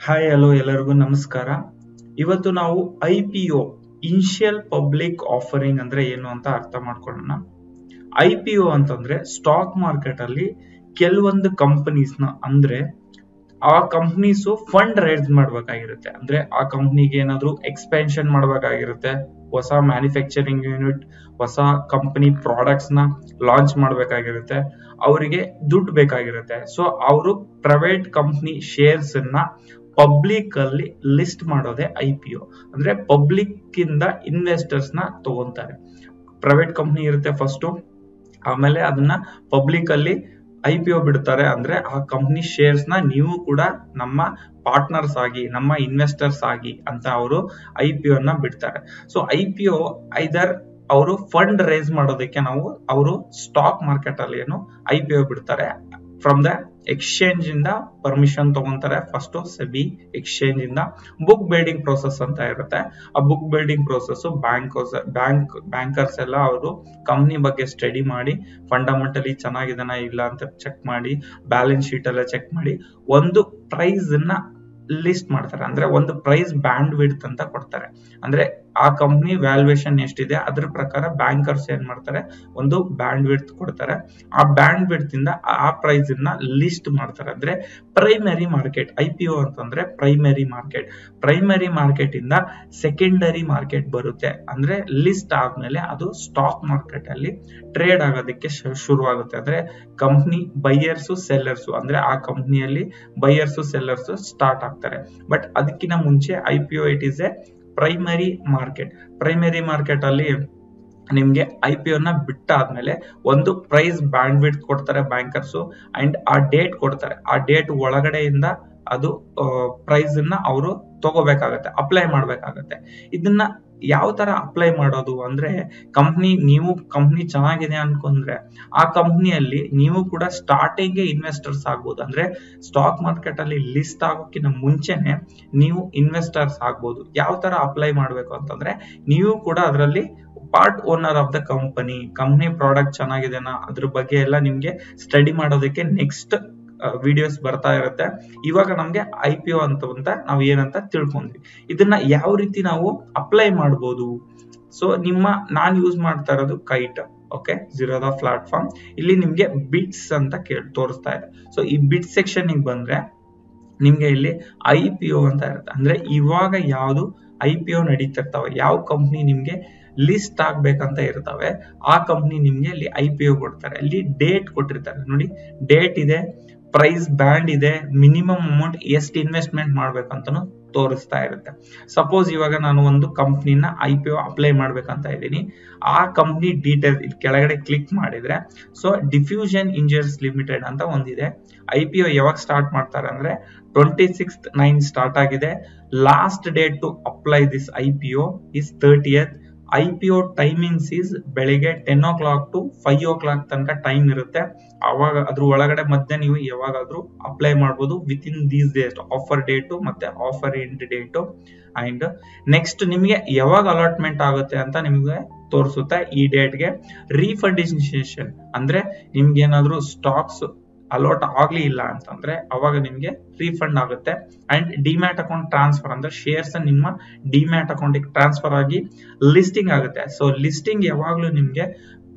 Hi hello ಎಲ್ಲರಿಗೂ ನಮಸ್ಕಾರ. ಇವತ್ತು ನಾವು IPO ಇನಿಷಿಯಲ್ ಪಬ್ಲಿಕ್ ಆಫರಿಂಗ್ ಅಂದ್ರೆ ಏನು ಅಂತ ಅರ್ಥ ಮಾಡ್ಕೊಳ್ಳೋಣ. IPO ಅಂತಂದ್ರೆ ಸ್ಟಾಕ್ ಮಾರ್ಕೆಟ್ ಅಲ್ಲಿ ಕೆಲವೊಂದು ಕಂಪನೀಸ್ ನ ಅಂದ್ರೆ ಆ ಕಂಪನೀಸ್ ಫಂಡ್ ರೈಸ್ ಮಾಡ್ಬೇಕಾಗಿರುತ್ತೆ. ಅಂದ್ರೆ ಆ ಕಂಪನಿಗೆ ಏನಾದ್ರು ಎಕ್ಸ್ಪೆನ್ಷನ್ ಮಾಡ್ಬೇಕಾಗಿರುತ್ತೆ, ಹೊಸ ಮ್ಯಾನುಫ್ಯಾಕ್ಚರಿಂಗ್ ಯೂನಿಟ್, ಹೊಸ ಕಂಪನಿ ಪ್ರಾಡಕ್ಟ್ಸ್ ನ ಲಾಂಚ್ ಮಾಡ್ಬೇಕಾಗಿರುತ್ತೆ, ಅವರಿಗೆ ದುಡ್ಡು ಬೇಕಾಗಿರುತ್ತೆ. ಸೊ ಅವರು ಪ್ರೈವೇಟ್ ಕಂಪನಿ ಶೇರ್ಸ್ ನ ಪಬ್ಲಿಕ್ ಅಲ್ಲಿ ಲಿಸ್ಟ್ ಮಾಡೋದೇ IPO. ಅಂದ್ರೆ ಪಬ್ಲಿಕ್ ಇಂದ ಇನ್ವೆಸ್ಟರ್ಸ್ ನ ತಗೊಂತಾರೆ. ಪ್ರೈವೇಟ್ ಕಂಪನಿ ಇರುತ್ತೆ ಫಸ್ಟ್, ಆಮೇಲೆ ಅದನ್ನ ಪಬ್ಲಿಕ್ ಅಲ್ಲಿ IPO ಬಿಡ್ತಾರೆ. ಅಂದ್ರೆ ಆ ಕಂಪನಿ ಶೇರ್ಸ್ ನ ನೀವು ಕೂಡ ನಮ್ಮ ಪಾರ್ಟ್ನರ್ಸ್ ಆಗಿ, ನಮ್ಮ ಇನ್ವೆಸ್ಟರ್ಸ್ ಆಗಿ ಅಂತ ಅವರು IPO ನ ಬಿಡ್ತಾರೆ. ಸೊ IPO ಐದರ್ ಅವರು ಫಂಡ್ ರೈಸ್ ಮಾಡೋದಕ್ಕೆ ಅವರು ಸ್ಟಾಕ್ ಮಾರ್ಕೆಟ್ ಅಲ್ಲಿ ಏನು IPO ಬಿಡ್ತಾರೆ. ಫ್ರಮ್ ದ ಎಕ್ಸ್ಚೇಂಜ್ ಇಂದ ಪರ್ಮಿಷನ್ ತಗೊಂತಾರೆ. ಫಸ್ಟ್ ಸೆಬಿ ಎಕ್ಸ್ಚೇಂಜ್ ಇಂದ ಬುಕ್ ಬಿಲ್ಡಿಂಗ್ ಪ್ರೋಸೆಸ್ ಅಂತ ಇರುತ್ತೆ. ಆ ಬುಕ್ ಬಿಲ್ಡಿಂಗ್ ಪ್ರೋಸೆಸ್ ಬ್ಯಾಂಕರ್ಸ್ ಎಲ್ಲ ಅವರು ಕಂಪ್ನಿ ಬಗ್ಗೆ ಸ್ಟಡಿ ಮಾಡಿ, ಫಂಡಮೆಂಟಲಿ ಚೆನ್ನಾಗಿದೆನಾ ಇಲ್ಲ ಅಂತ ಚೆಕ್ ಮಾಡಿ, ಬ್ಯಾಲೆನ್ಸ್ ಶೀಟ್ ಎಲ್ಲ ಚೆಕ್ ಮಾಡಿ ಒಂದು ಪ್ರೈಸ್ ನ ಲಿಸ್ಟ್ ಮಾಡ್ತಾರೆ. ಅಂದ್ರೆ ಒಂದು ಪ್ರೈಸ್ ಬ್ಯಾಂಡ್ ವಿಡ್ತ್ ಅಂತ ಕೊಡ್ತಾರೆ. ಅಂದ್ರೆ ಆ ಕಂಪ್ನಿ ವ್ಯಾಲ್ಯೂಯೇಷನ್ ಎಷ್ಟಿದೆ ಅದ್ರ ಪ್ರಕಾರ ಬ್ಯಾಂಕರ್ಸ್ ಏನ್ ಮಾಡ್ತಾರೆ, ಒಂದು ಬ್ಯಾಂಡ್ ವಿಡ್ತ್ ಕೊಡ್ತಾರೆ. ಆ ಬ್ಯಾಂಡ್ ವಿಡ್ತ್ ಇಂದ ಆ ಪ್ರೈಸ್ ನ ಲಿಸ್ಟ್ ಮಾಡ್ತಾರೆ. ಅಂದ್ರೆ ಪ್ರೈಮರಿ ಮಾರ್ಕೆಟ್. IPO ಅಂತಂದ್ರೆ ಪ್ರೈಮರಿ ಮಾರ್ಕೆಟ್. ಪ್ರೈಮರಿ ಮಾರ್ಕೆಟ್ ಇಂದ ಸೆಕೆಂಡರಿ ಮಾರ್ಕೆಟ್ ಬರುತ್ತೆ. ಅಂದ್ರೆ ಲಿಸ್ಟ್ ಆದ್ಮೇಲೆ ಅದು ಸ್ಟಾಕ್ ಮಾರ್ಕೆಟ್ ಅಲ್ಲಿ ಟ್ರೇಡ್ ಆಗೋದಕ್ಕೆ ಶುರುವಾಗುತ್ತೆ. ಅಂದ್ರೆ ಕಂಪ್ನಿ ಬೈಯರ್ಸ್ ಸೆಲ್ಲರ್ಸ್, ಅಂದ್ರೆ ಆ ಕಂಪ್ನಿಯಲ್ಲಿ ಬೈಯರ್ಸ್ ಸೆಲ್ಲರ್ಸ್ ಸ್ಟಾರ್ಟ್ ಆಗ್ತಾರೆ. ಬಟ್ ಅದಕ್ಕಿಂತ ಮುಂಚೆ IPO it is A primary market. Primary market ಅಲ್ಲಿ ನಿಮ್ಗೆ IPO ನ ಬಿಟ್ಟಾದ್ಮೇಲೆ ಒಂದು ಪ್ರೈಸ್ ಬ್ಯಾಂಡ್ ವಿಡ್ತ್ ಕೊಡ್ತಾರೆ ಬ್ಯಾಂಕರ್ಸ್, ಅಂಡ್ ಆ ಡೇಟ್ ಕೊಡ್ತಾರೆ. ಆ ಡೇಟ್ ಒಳಗಡೆಯಿಂದ ಅದು ಪ್ರೈಸ್ ನ ಅವರು ತಗೋಬೇಕಾಗತ್ತೆ, ಅಪ್ಲೈ ಮಾಡ್ಬೇಕಾಗತ್ತೆ. ಇದನ್ನ ಯಾವ ತರ ಅಪ್ಲೈ ಮಾಡೋದು ಅಂದ್ರೆ, ನೀವು ಕಂಪ್ನಿ ಚೆನ್ನಾಗಿದೆ ಅನ್ಕೊಂಡ್ರೆ ಆ ಕಂಪ್ನಿಯಲ್ಲಿ ನೀವು ಕೂಡ ಸ್ಟಾರ್ಟಿಂಗ್ ಇನ್ವೆಸ್ಟರ್ಸ್ ಆಗ್ಬೋದು. ಅಂದ್ರೆ ಸ್ಟಾಕ್ ಮಾರ್ಕೆಟ್ ಅಲ್ಲಿ ಲಿಸ್ಟ್ ಆಗೋಕ್ಕಿಂತ ಮುಂಚೆನೆ ನೀವು ಇನ್ವೆಸ್ಟರ್ಸ್ ಆಗ್ಬೋದು. ಯಾವ ತರ ಅಪ್ಲೈ ಮಾಡ್ಬೇಕು ಅಂತಂದ್ರೆ, ನೀವು ಕೂಡ ಅದರಲ್ಲಿ part owner of the company product ಚೆನ್ನಾಗಿದೆನಾ ಅದ್ರ ಬಗ್ಗೆ ಎಲ್ಲ ನಿಮ್ಗೆ ಸ್ಟಡಿ ಮಾಡೋದಕ್ಕೆ ನೆಕ್ಸ್ಟ್ ವಿಡಿಯೋಸ್ ಬರ್ತಾ ಇರುತ್ತೆ. ಇವಾಗ ನಮ್ಗೆ IPO ಅಂತ ನಾವು ಏನಂತ ತಿಳ್ಕೊಂಡ್ವಿ. ಇದನ್ನ ಯಾವ ರೀತಿ ನಾವು ಅಪ್ಲೈ ಮಾಡಬಹುದು? ಸೊ ನಾನು ಯೂಸ್ ಮಾಡ್ತಾ ಇರೋದು ಕೈಟ್, ಓಕೆ, ಜಿರೋದಾ ಪ್ಲಾಟ್ಫಾರ್ಮ್. ಇಲ್ಲಿ ನಿಮ್ಗೆ ಬಿಟ್ಸ್ ಅಂತ ತೋರಿಸ್ತಾ ಇದೆ. ಸೊ ಈ ಬಿಟ್ ಸೆಕ್ಷನ್ ಬಂದ್ರೆ ನಿಮ್ಗೆ ಇಲ್ಲಿ IPO ಅಂತ ಇರುತ್ತೆ. ಅಂದ್ರೆ ಇವಾಗ ಯಾವ್ದು IPO ನಡೀತಿರ್ತಾವೆ, ಯಾವ ಕಂಪ್ನಿ ನಿಮ್ಗೆ ಲಿಸ್ಟ್ ಆಗ್ಬೇಕಂತ ಇರ್ತವೆ, ಆ ಕಂಪ್ನಿ ನಿಮ್ಗೆ ಇಲ್ಲಿ IPO ಕೊಡ್ತಾರೆ. ಅಲ್ಲಿ ಡೇಟ್ ಕೊಟ್ಟಿರ್ತಾರೆ ನೋಡಿ, ಡೇಟ್ ಇದೆ, ಪ್ರೈಸ್ ಬ್ಯಾಂಡ್ ಇದೆ, ಮಿನಿಮಮ್ ಅಮೌಂಟ್ ಎಷ್ಟು ಇನ್ವೆಸ್ಟ್ಮೆಂಟ್ ಮಾಡ್ಬೇಕಂತನೂ ತೋರಿಸ್ತಾ ಇರುತ್ತೆ. ಸಪೋಸ್ ಇವಾಗ ನಾನು ಒಂದು ಕಂಪ್ನಿನ IPO ಅಪ್ಲೈ ಮಾಡ್ಬೇಕಂತ ಇದ್ದೀನಿ. ಆ ಕಂಪ್ನಿ ಡೀಟೇಲ್ಸ್ ಇಲ್ಲಿ ಕೆಳಗಡೆ ಕ್ಲಿಕ್ ಮಾಡಿದ್ರೆ, ಸೊ ಡಿಫ್ಯೂಷನ್ ಇಂಜಿನಿಯರ್ಸ್ ಲಿಮಿಟೆಡ್ ಅಂತ ಒಂದಿದೆ. IPO ಯಾವಾಗ ಸ್ಟಾರ್ಟ್ ಮಾಡ್ತಾರೆ ಅಂದ್ರೆ 26/9 ಸ್ಟಾರ್ಟ್ ಆಗಿದೆ. Last date to apply this IPO is 30th. IPO timings is ಬೆಳಿಗ್ಗೆ 10 o'clock to 5 o'clock ತನಕ ಟೈಮ್ ಇರುತ್ತೆ. ಅವಾಗ ಅದ್ರ ಒಳಗಡೆ ಮಧ್ಯೆ ನೀವು ಯಾವಾಗಾದ್ರೂ ಅಪ್ಲೈ ಮಾಡ್ಬೋದು with in these days, offer date ಮತ್ತೆ offer end date. And next ನಿಮ್ಗೆ ಯಾವಾಗ ಅಲಾಟ್ಮೆಂಟ್ ಆಗುತ್ತೆ ಅಂತ ನಿಮ್ಗೆ ತೋರಿಸುತ್ತೆ. ಈ ಡೇಟ್ಗೆ ರೀಫಂಡಿಷನ್ ಅಂದ್ರೆ ನಿಮ್ಗೆ ಏನಾದ್ರು ಸ್ಟಾಕ್ಸ್ ಅಲಾಟ್ ಆಗ್ಲಿಲ್ಲ ಅಂತಂದ್ರೆ ಅವಾಗ ನಿಮ್ಗೆ ರೀಫಂಡ್ ಆಗುತ್ತೆ. ಅಂಡ್ ಡಿಮ್ಯಾಟ್ ಅಕೌಂಟ್ ಟ್ರಾನ್ಸ್ಫರ್ ಅಂದ್ರೆ ಶೇರ್ಸ್ ನಿಮ್ಮ ಡಿಮ್ಯಾಟ್ ಅಕೌಂಟ್ ಟ್ರಾನ್ಸ್ಫರ್ ಆಗಿ ಲಿಸ್ಟಿಂಗ್ ಆಗುತ್ತೆ. ಸೊ ಲಿಸ್ಟಿಂಗ್ ಯಾವಾಗ್ಲೂ ನಿಮ್ಗೆ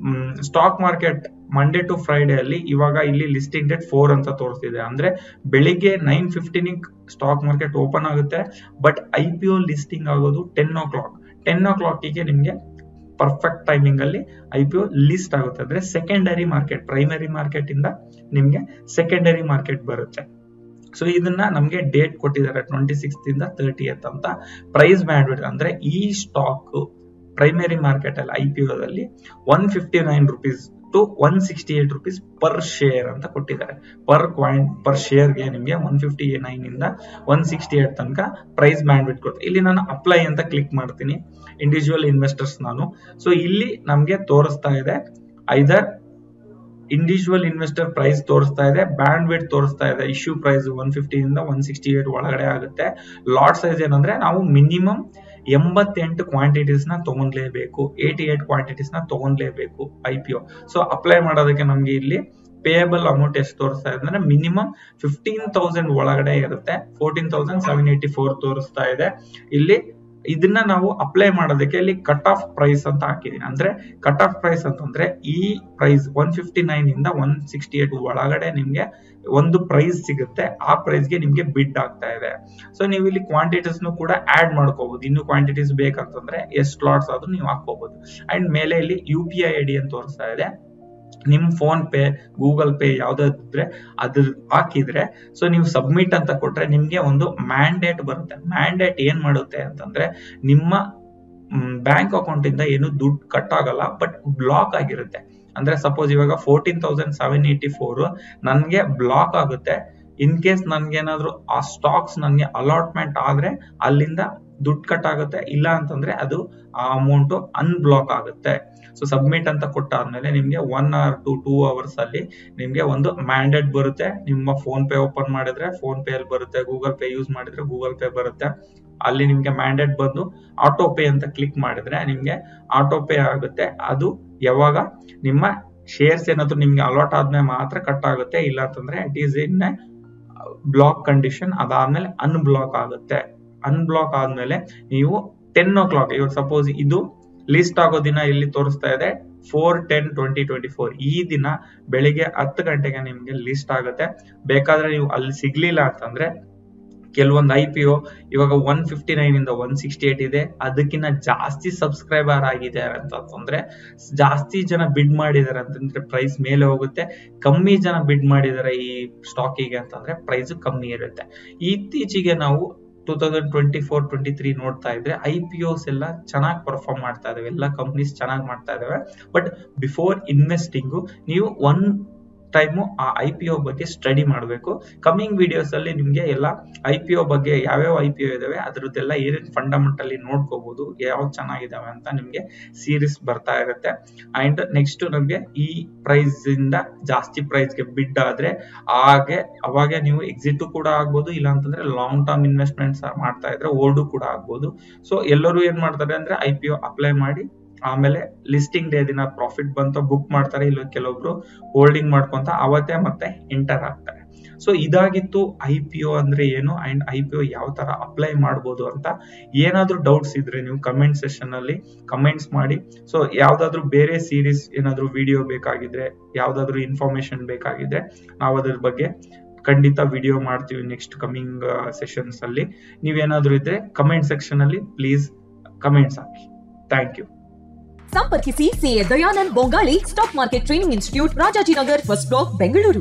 stock market Monday to Friday ಅಲ್ಲಿ, ಇವಾಗ ಇಲ್ಲಿ ಲಿಸ್ಟಿಂಗ್ ಡೇಟ್ 4 ಅಂತ ತೋರಿಸ್ತಿದೆ. ಅಂದ್ರೆ ಬೆಳಿಗ್ಗೆ 9:15 ಸ್ಟಾಕ್ ಮಾರ್ಕೆಟ್ ಓಪನ್ ಆಗುತ್ತೆ. ಬಟ್ IPO ಲಿಸ್ಟಿಂಗ್ ಆಗೋದು 10 o'clock. 10 o'clock ಗೆ ನಿಮ್ಗೆ ಪರ್ಫೆಕ್ಟ್ ಟೈಮಿಂಗ್ ಅಲ್ಲಿ IPO ಲಿಸ್ಟ್ ಆಗುತ್ತೆ. ಅಂದ್ರೆ ಸೆಕೆಂಡರಿ ಮಾರ್ಕೆಟ್, ಪ್ರೈಮರಿ ಮಾರ್ಕೆಟ್ ಇಂದ ನಿಮ್ಗೆ ಸೆಕೆಂಡರಿ ಮಾರ್ಕೆಟ್ ಬರುತ್ತೆ. ಸೊ ಇದನ್ನ ನಮ್ಗೆ ಡೇಟ್ ಕೊಟ್ಟಿದ್ದಾರೆ 26th ಇಂದ 30th ಅಂತ. ಪ್ರೈಸ್ ಬ್ಯಾಂಡ್ ಅಂದ್ರೆ ಈ ಸ್ಟಾಕ್ ಪ್ರೈಮರಿ ಮಾರ್ಕೆಟ್ ಅಲ್ಲಿ IPO ದಲ್ಲಿ 159 rupees to 168 rupees per share ಅಂತ ಕೊಟ್ಟಿದ್ದಾರೆ. ಪರ್ ಶೇರ್ಗೆ ನಿಮ್ಗೆ 159 ಇಂದ 168 ತನಕ ಪ್ರೈಸ್ ಬ್ಯಾಂಡ್ ಬಿಟ್ ಕೊಡ್ತಾರೆ. ಇಲ್ಲಿ ನಾನು ಅಪ್ಲೈ ಅಂತ ಕ್ಲಿಕ್ ಮಾಡ್ತೀನಿ, ಇಂಡಿವಿಜುವಲ್ ಇನ್ವೆಸ್ಟರ್ಸ್ ನಾನು. ಸೊ ಇಲ್ಲಿ ನಮ್ಗೆ ತೋರಿಸ್ತಾ ಇದೆ ಐದರ್ ಇಂಡಿವಿಜುವಲ್ ಇನ್ವೆಸ್ಟರ್ ಪ್ರೈಸ್ ತೋರಿಸ್ತಾ ಇದೆ, ಬ್ಯಾಂಡ್ ವಿಡ್ತ್ ತೋರಿಸ್ತಾ ಇದೆ. ಇಶ್ಯೂ ಪ್ರೈಸ್ 150 ಇಂದ 168 ಒಳಗಡೆ ಆಗುತ್ತೆ. ಲಾಟ್ ಸೈಜ್ ಏನಂದ್ರೆ ನಾವು ಮಿನಿಮಮ್ 88 ಕ್ವಾಂಟಿಟೀಸ್ ನ ತಗೊಂಡ್ಲೇಬೇಕು, 88 ಕ್ವಾಂಟಿಟೀಸ್ ನ ತಗೊಂಡ್ಲೇಬೇಕು IPO. ಸೊ ಅಪ್ಲೈ ಮಾಡೋದಕ್ಕೆ ನಮ್ಗೆ ಇಲ್ಲಿ ಪೇಯಬಲ್ ಅಮೌಂಟ್ ಎಷ್ಟು ತೋರಿಸ್ತಾ ಇದೆ ಅಂದ್ರೆ ಮಿನಿಮಮ್ 15,000 ಒಳಗಡೆ ಇರುತ್ತೆ. 14,784 ತೋರಿಸ್ತಾ ಇದೆ ಇಲ್ಲಿ. ಇದನ್ನ ನಾವು ಅಪ್ಲೈ ಮಾಡೋದಕ್ಕೆ ಇಲ್ಲಿ ಕಟ್ ಆಫ್ ಪ್ರೈಸ್ ಅಂತ ಹಾಕಿದೀನಿ. ಅಂದ್ರೆ ಕಟ್ ಆಫ್ ಪ್ರೈಸ್ ಅಂತಂದ್ರೆ ಈ ಪ್ರೈಸ್ 159 ಇಂದ 168 ಒಳಗಡೆ ನಿಮ್ಗೆ ಒಂದು ಪ್ರೈಸ್ ಸಿಗುತ್ತೆ, ಆ ಪ್ರೈಸ್ಗೆ ನಿಮ್ಗೆ ಬಿಡ್ ಆಗ್ತಾ ಇದೆ. ಸೊ ನೀವು ಇಲ್ಲಿ ಕ್ವಾಂಟಿಟೀಸ್ ಕೂಡ ಆಡ್ ಮಾಡ್ಕೋಬಹುದು. ಇನ್ನು ಕ್ವಾಂಟಿಟೀಸ್ ಬೇಕಂತಂದ್ರೆ ಎಷ್ಟು ಸ್ಲಾಟ್ಸ್ ಆದ್ರೂ ನೀವು ಹಾಕೋಬಹುದು. ಅಂಡ್ ಮೇಲೆ ಇಲ್ಲಿ UPI ID ಅಂತ ತೋರಿಸ್ತಾ ಇದೆ. ನಿಮ್ ಫೋನ್ ಪೇ, ಗೂಗಲ್ ಪೇ ಯಾವ್ದಾದ್ರೆ ಅದ್ರ ಹಾಕಿದ್ರೆ ಸೊ ನೀವು ಸಬ್ಮಿಟ್ ಅಂತ ಕೊಟ್ರೆ ನಿಮ್ಗೆ ಒಂದು ಮ್ಯಾಂಡೇಟ್ ಬರುತ್ತೆ. ಮ್ಯಾಂಡೇಟ್ ಏನ್ ಮಾಡುತ್ತೆ ಅಂತಂದ್ರೆ ನಿಮ್ಮ ಬ್ಯಾಂಕ್ ಅಕೌಂಟ್ ಇಂದ ಏನು ದುಡ್ಡು ಕಟ್ ಆಗಲ್ಲ, ಬಟ್ ಬ್ಲಾಕ್ ಆಗಿರುತ್ತೆ. ಅಂದ್ರೆ ಸಪೋಸ್ ಇವಾಗ 14,784 ನನ್ಗೆ ಬ್ಲಾಕ್ ಆಗುತ್ತೆ. ಇನ್ ಕೇಸ್ ನನ್ಗೇನಾದ್ರು ಆ ಸ್ಟಾಕ್ಸ್ ನನ್ಗೆ ಅಲಾಟ್ಮೆಂಟ್ ಆದ್ರೆ ಅಲ್ಲಿಂದ ದುಡ್ಡು ಕಟ್ ಆಗುತ್ತೆ, ಇಲ್ಲ ಅಂತಂದ್ರೆ ಅದು ಆ ಅಮೌಂಟ್ ಅನ್ಬ್ಲಾಕ್ ಆಗುತ್ತೆ. ಸೊ ಸಬ್ಮಿಟ್ ಅಂತ ಕೊಟ್ಟಾದ್ಮೇಲೆ ನಿಮ್ಗೆ 1 or 2 hours ಅಲ್ಲಿ ನಿಮ್ಗೆ ಒಂದು ಮ್ಯಾಂಡೇಟ್ ಬರುತ್ತೆ. ನಿಮ್ಮ ಫೋನ್ ಪೇ ಓಪನ್ ಮಾಡಿದ್ರೆ ಫೋನ್ ಪೇ ಅಲ್ಲಿ ಬರುತ್ತೆ, ಗೂಗಲ್ ಪೇ ಯೂಸ್ ಮಾಡಿದ್ರೆ ಗೂಗಲ್ ಪೇ ಬರುತ್ತೆ. ಅಲ್ಲಿ ನಿಮ್ಗೆ ಮ್ಯಾಂಡೇಟ್ ಬಂದು ಆಟೋ ಪೇ ಅಂತ ಕ್ಲಿಕ್ ಮಾಡಿದ್ರೆ ನಿಮ್ಗೆ ಆಟೋ ಪೇ ಆಗುತ್ತೆ. ಅದು ಯಾವಾಗ ನಿಮ್ಮ ಶೇರ್ಸ್ ಏನಾದ್ರು ನಿಮ್ಗೆ ಅಲಾಟ್ ಆದ್ಮೇಲೆ ಮಾತ್ರ ಕಟ್ ಆಗುತ್ತೆ, ಇಲ್ಲ ಅಂತಂದ್ರೆ it is in block condition. ಅದಾದ್ಮೇಲೆ ಅನ್ಬ್ಲಾಕ್ ಆಗುತ್ತೆ. ಅನ್ಬ್ಲಾಕ್ ಆದ್ಮೇಲೆ ನೀವು 10 o'clock, ಇವಾಗ ಸಪೋಸ್ ಇದು ಲಿಸ್ಟ್ ಆಗೋ ದಿನ ಇಲ್ಲಿ ತೋರಿಸ್ತಾ ಇದೆ 4/10/2024. ಈ ದಿನ ಬೆಳಿಗ್ಗೆ 10 ಗಂಟೆಗೆ ನಿಮ್ಗೆ ಲಿಸ್ಟ್ ಆಗುತ್ತೆ. ಬೇಕಾದ್ರೆ ನೀವು ಅಲ್ಲಿ ಸಿಗ್ಲಿಲ್ಲ ಅಂತಂದ್ರೆ ಕೆಲವೊಂದು IPO ಇವಾಗ 159 ಇಂದ 168 ಇದೆ, ಅದಕ್ಕಿಂತ ಜಾಸ್ತಿ ಸಬ್ಸ್ಕ್ರೈಬರ್ ಆಗಿದೆ ಅಂತಂದ್ರೆ, ಜಾಸ್ತಿ ಜನ ಬಿಡ್ ಮಾಡಿದಾರೆ ಅಂತಂದ್ರೆ ಪ್ರೈಸ್ ಮೇಲೆ ಹೋಗುತ್ತೆ. ಕಮ್ಮಿ ಜನ ಬಿಡ್ ಮಾಡಿದಾರೆ ಈ ಸ್ಟಾಕಿಗೆ ಅಂತಂದ್ರೆ ಪ್ರೈಸ್ ಕಮ್ಮಿ ಇರುತ್ತೆ. ಇತ್ತೀಚೆಗೆ ನಾವು 2024-23 ನೋಡ್ತಾ ಇದ್ರೆ IPOs ಎಲ್ಲ ಚೆನ್ನಾಗಿ ಪರ್ಫಾರ್ಮ್ ಮಾಡ್ತಾ ಇದಾವೆ, ಎಲ್ಲ ಕಂಪ್ನೀಸ್ ಚೆನ್ನಾಗಿ ಮಾಡ್ತಾ ಇದಾವೆ. ಬಟ್ ಬಿಫೋರ್ ಇನ್ವೆಸ್ಟಿಂಗ್ ನೀವು ಒನ್ ಟೈಮು ಆ IPO ಬಗ್ಗೆ ಸ್ಟಡಿ ಮಾಡಬೇಕು. ಕಮಿಂಗ್ ವಿಡಿಯೋಸ್ ಅಲ್ಲಿ ನಿಮ್ಗೆ ಎಲ್ಲ IPO ಬಗ್ಗೆ ಯಾವ್ಯಾವ IPO ಇದಾವೆ ಅದ್ರದ್ದೆಲ್ಲ ಏನೇನ್ ಫಂಡಮೆಂಟಲಿ ನೋಡ್ಕೋಬಹುದು, ಯಾವ ಚೆನ್ನಾಗಿದಾವೆ ಅಂತ ನಿಮ್ಗೆ ಸೀರೀಸ್ ಬರ್ತಾ ಇರುತ್ತೆ. ಅಂಡ್ ನೆಕ್ಸ್ಟ್ ನಮ್ಗೆ ಈ ಪ್ರೈಸ್ ಇಂದ ಜಾಸ್ತಿ ಪ್ರೈಸ್ಗೆ ಬಿಡ್ ಆದ್ರೆ ಅವಾಗ ನೀವು ಎಕ್ಸಿಟ್ ಕೂಡ ಆಗ್ಬೋದು, ಇಲ್ಲ ಅಂತಂದ್ರೆ ಲಾಂಗ್ ಟರ್ಮ್ ಇನ್ವೆಸ್ಟ್ಮೆಂಟ್ಸ್ ಮಾಡ್ತಾ ಇದ್ರೆ ಓಲ್ಡ್ ಕೂಡ ಆಗ್ಬೋದು. ಸೊ ಎಲ್ಲರೂ ಏನ್ ಮಾಡ್ತಾರೆ ಅಂದ್ರೆ IPO ಅಪ್ಲೈ ಮಾಡಿ ಆಮೇಲೆ ಲಿಸ್ಟಿಂಗ್ ಡೇ ದಿನ ಪ್ರಾಫಿಟ್ ಬಂತ ಬುಕ್ ಮಾಡ್ತಾರೆ, ಇಲ್ಲ ಕೆಲವೊಬ್ರು ಹೋಲ್ಡಿಂಗ್ ಮಾಡ್ಕೊಂತ ಅವತ್ತೇ ಮತ್ತೆ ಎಂಟರ್ ಆಗ್ತಾರೆ. ಸೊ ಇದಾಗಿತ್ತು IPO ಅಂದ್ರೆ ಏನು ಅಂಡ್ IPO ಯಾವ ತರ ಅಪ್ಲೈ ಮಾಡಬಹುದು ಅಂತ. ಏನಾದ್ರೂ ಡೌಟ್ಸ್ ಇದ್ರೆ ನೀವು ಕಮೆಂಟ್ ಸೆಷನ್ ಅಲ್ಲಿ ಕಮೆಂಟ್ಸ್ ಮಾಡಿ. ಸೊ ಯಾವ್ದಾದ್ರು ಬೇರೆ ಸೀರೀಸ್ ಏನಾದ್ರು ವಿಡಿಯೋ ಬೇಕಾಗಿದ್ರೆ, ಯಾವ್ದಾದ್ರು ಇನ್ಫಾರ್ಮೇಶನ್ ಬೇಕಾಗಿದ್ರೆ ನಾವು ಅದ್ರ ಬಗ್ಗೆ ಖಂಡಿತ ವಿಡಿಯೋ ಮಾಡ್ತೀವಿ ನೆಕ್ಸ್ಟ್ ಕಮಿಂಗ್ ಸೆಷನ್ಸ್ ಅಲ್ಲಿ. ನೀವೇನಾದ್ರೂ ಇದ್ರೆ ಕಮೆಂಟ್ ಸೆಕ್ಷನ್ ಅಲ್ಲಿ ಪ್ಲೀಸ್ ಕಮೆಂಟ್ಸ್ ಹಾಕಿ. Thank you. ಸಂಪರ್ಕಿಸಿ CA Dayanand Bongali, stock market training institute, Rajajinagar, first block, Bengaluru.